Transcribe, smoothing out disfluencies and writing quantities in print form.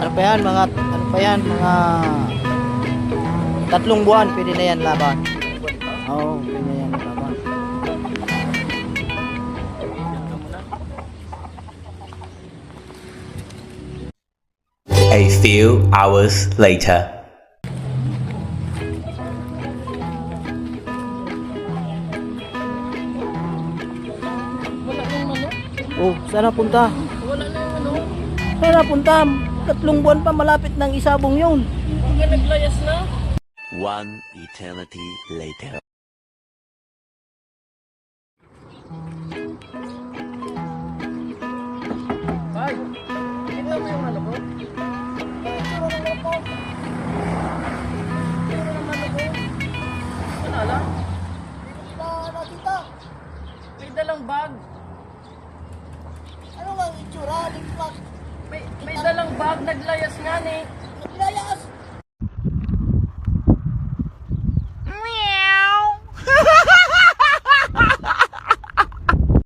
ano pa yan, mga, ano pa yan, mga 3 buwan, pwede na yan laban. Oo, pwede na yan laban. A few hours later. Wala yung manok. Oh, saan na punta? Wala na yung manok. Saan na punta? 3 buwan pa, malapit ng isabong yun. Hanggang naglayas na. One eternity later. Ay, kita mo yung manok ko? Wala lang. May dalang bag. Ano lang itsura? May dalang bag, naglayas nga ni.